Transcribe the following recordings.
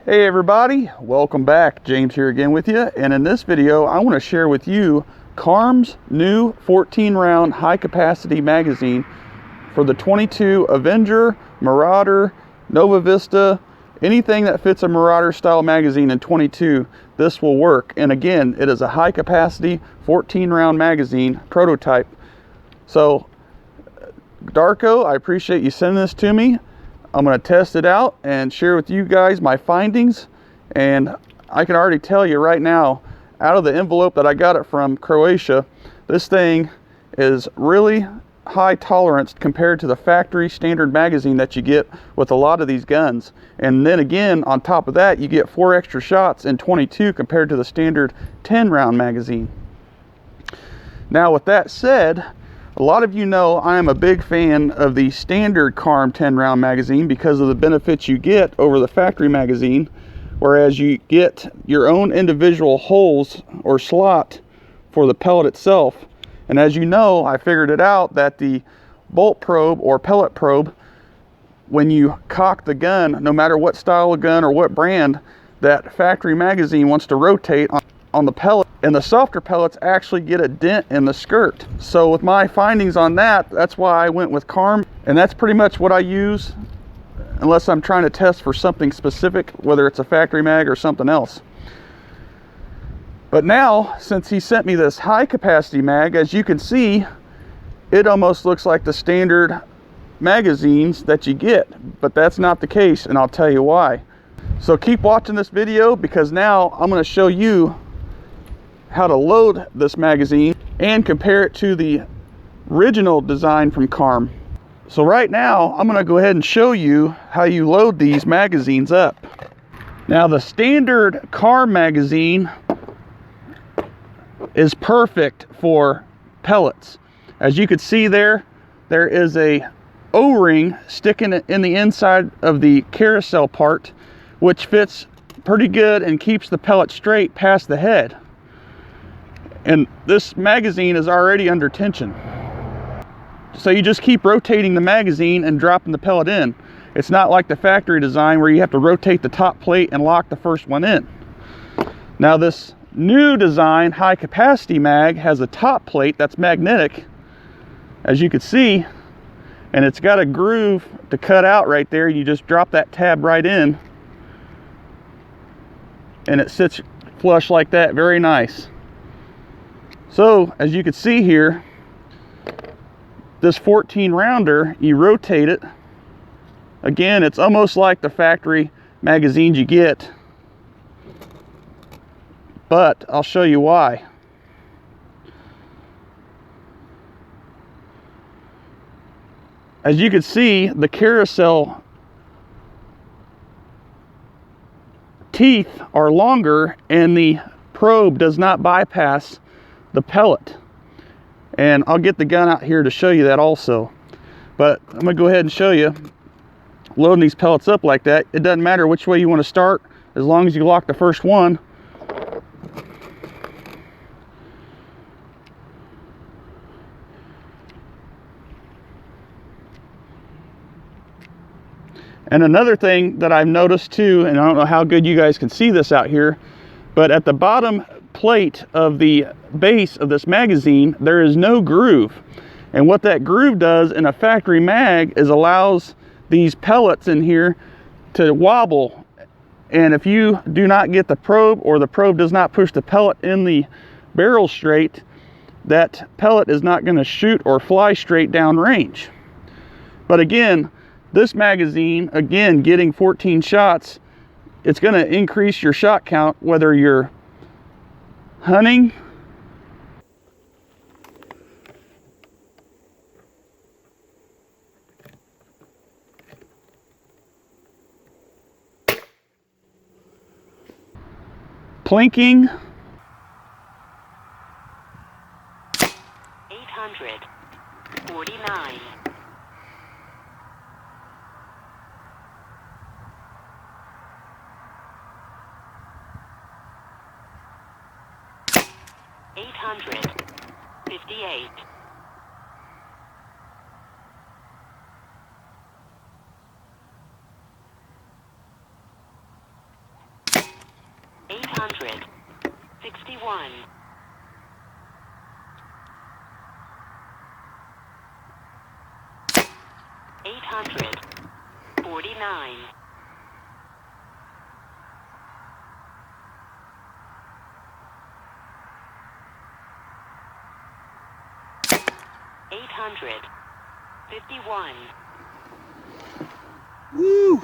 Hey everybody, welcome back. James here again with you, and in this video I want to share with you CARM's new 14 round high capacity magazine for the 22 Avenger, Marauder, Nova Vista, anything that fits a Marauder style magazine in 22, this will work. And again, it is a high capacity 14 round magazine prototype. So Darko, I appreciate you sending this to me. I'm going to test it out and share with you guys my findings. And I can already tell you right now, out of the envelope that I got it from Croatia, this thing is really high tolerance compared to the factory standard magazine that you get with a lot of these guns. And then again, on top of that, you get 4 extra shots in 22 compared to the standard 10 round magazine. Now with that said, a lot of you know I am a big fan of the standard CARM 10 round magazine because of the benefits you get over the factory magazine, whereas you get your own individual holes or slot for the pellet itself. And as you know, I figured it out that the bolt probe or pellet probe, when you cock the gun, no matter what style of gun or what brand, that factory magazine wants to rotate on the pellet, and the softer pellets actually get a dent in the skirt. So with my findings on that, that's why I went with CARM, and that's pretty much what I use unless I'm trying to test for something specific, whether it's a factory mag or something else. But now, since he sent me this high capacity mag, as you can see, it almost looks like the standard magazines that you get, but that's not the case, and I'll tell you why. So keep watching this video, because now I'm going to show you how to load this magazine and compare it to the original design from CARM. So right now I'm going to go ahead and show you how you load these magazines up. Now the standard CARM magazine is perfect for pellets. As you can see there is a O-ring sticking in the inside of the carousel part, which fits pretty good and keeps the pellet straight past the head. And this magazine is already under tension. So you just keep rotating the magazine and dropping the pellet in. It's not like the factory design where you have to rotate the top plate and lock the first one in. Now this new design high capacity mag has a top plate that's magnetic, as you can see, and it's got a groove to cut out right there. You just drop that tab right in and it sits flush like that. Very nice. So as you can see here, this 14 rounder, you rotate it. Again, it's almost like the factory magazines you get, but I'll show you why. As you can see, the carousel teeth are longer and the probe does not bypass the pellet. And I'll get the gun out here to show you that also. But I'm going to go ahead and show you loading these pellets up like that. It doesn't matter which way you want to start, as long as you lock the first one. And another thing that I've noticed too, and I don't know how good you guys can see this out here, but at the bottom plate of the base of this magazine, there is no groove. And what that groove does in a factory mag is allows these pellets in here to wobble. And if you do not get the probe, or the probe does not push the pellet in the barrel straight, that pellet is not going to shoot or fly straight down range. But again, this magazine, again, getting 14 shots, it's going to increase your shot count whether you're hunting, plinking, 849, 858, 859, 861. 849. 851. Woo!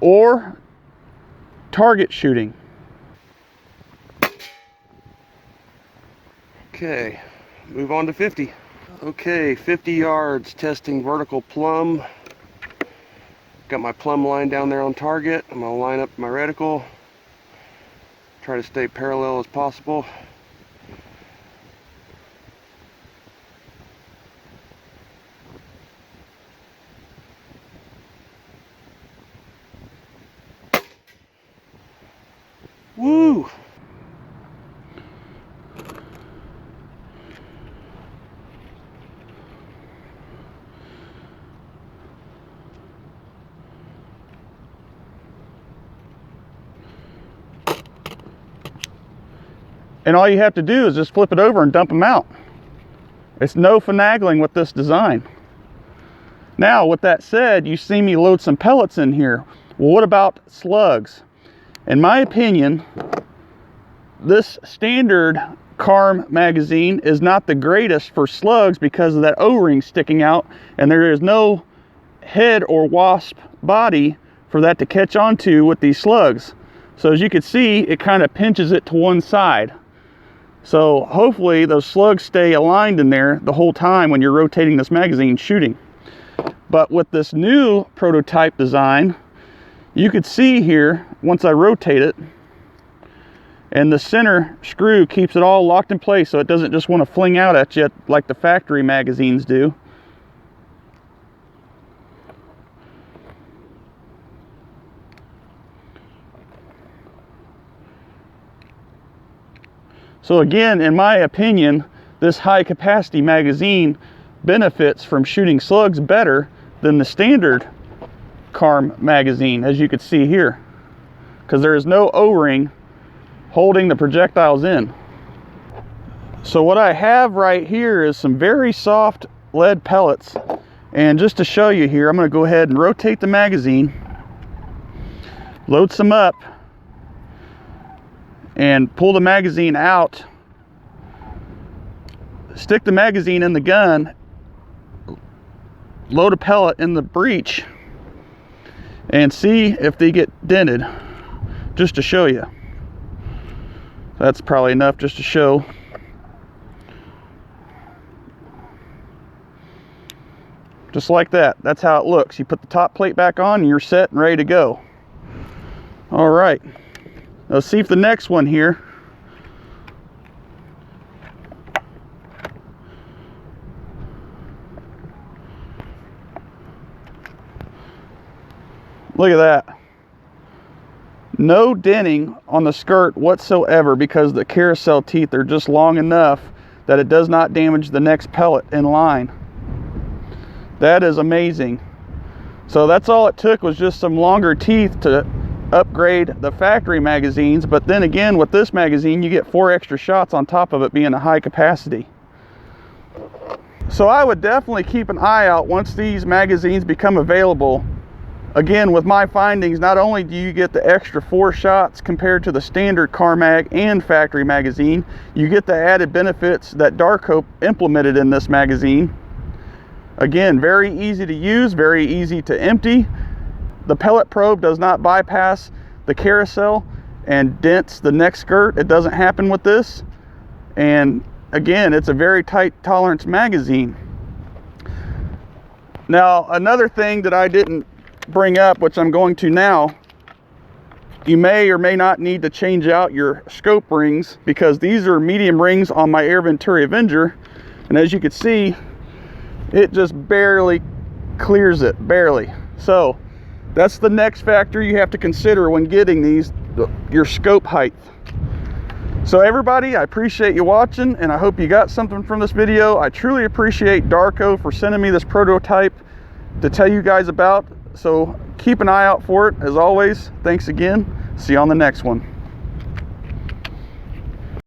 Or target shooting. Okay, move on to 50. Okay, 50 yards, testing vertical plumb. Got my plumb line down there on target. I'm gonna line up my reticle. Try to stay parallel as possible. Woo! And all you have to do is just flip it over and dump them out. It's no finagling with this design. Now, with that said, you see me load some pellets in here. Well, what about slugs? In my opinion, this standard CARM magazine is not the greatest for slugs because of that O-ring sticking out, and there is no head or wasp body for that to catch onto with these slugs. So as you can see, it kind of pinches it to one side. So hopefully those slugs stay aligned in there the whole time when you're rotating this magazine shooting. But with this new prototype design, you could see here, once I rotate it, and the center screw keeps it all locked in place so it doesn't just want to fling out at you like the factory magazines do. So again, in my opinion, this high capacity magazine benefits from shooting slugs better than the standard CARM magazine, as you can see here, because there is no O-ring holding the projectiles in. So what I have right here is some very soft lead pellets, and just to show you here, I'm going to go ahead and rotate the magazine, load some up, and pull the magazine out, stick the magazine in the gun, load a pellet in the breech, and see if they get dented, just to show you. That's probably enough just to show. Just like that. That's how it looks. You put the top plate back on and you're set and ready to go. All right. Let's see if the next one here. Look at that. No denting on the skirt whatsoever because the carousel teeth are just long enough that it does not damage the next pellet in line. That is amazing. So that's all it took, was just some longer teeth to upgrade the factory magazines, but then again with this magazine you get 4 extra shots on top of it being a high capacity. So I would definitely keep an eye out once these magazines become available. Again, with my findings, not only do you get the extra 4 shots compared to the standard CARM mag and factory magazine, you get the added benefits that Dark Hope implemented in this magazine. Again, very easy to use, very easy to empty. The pellet probe does not bypass the carousel and dents the neck skirt. It doesn't happen with this. And again, it's a very tight tolerance magazine. Now, another thing that I didn't bring up, which I'm going to now, you may or may not need to change out your scope rings because these are medium rings on my Venturi Avenger. And as you can see, it just barely clears it, barely. So that's the next factor you have to consider when getting these, your scope height. So everybody, I appreciate you watching, and I hope you got something from this video. I truly appreciate Darko for sending me this prototype to tell you guys about. So keep an eye out for it. As always, thanks again. See you on the next one.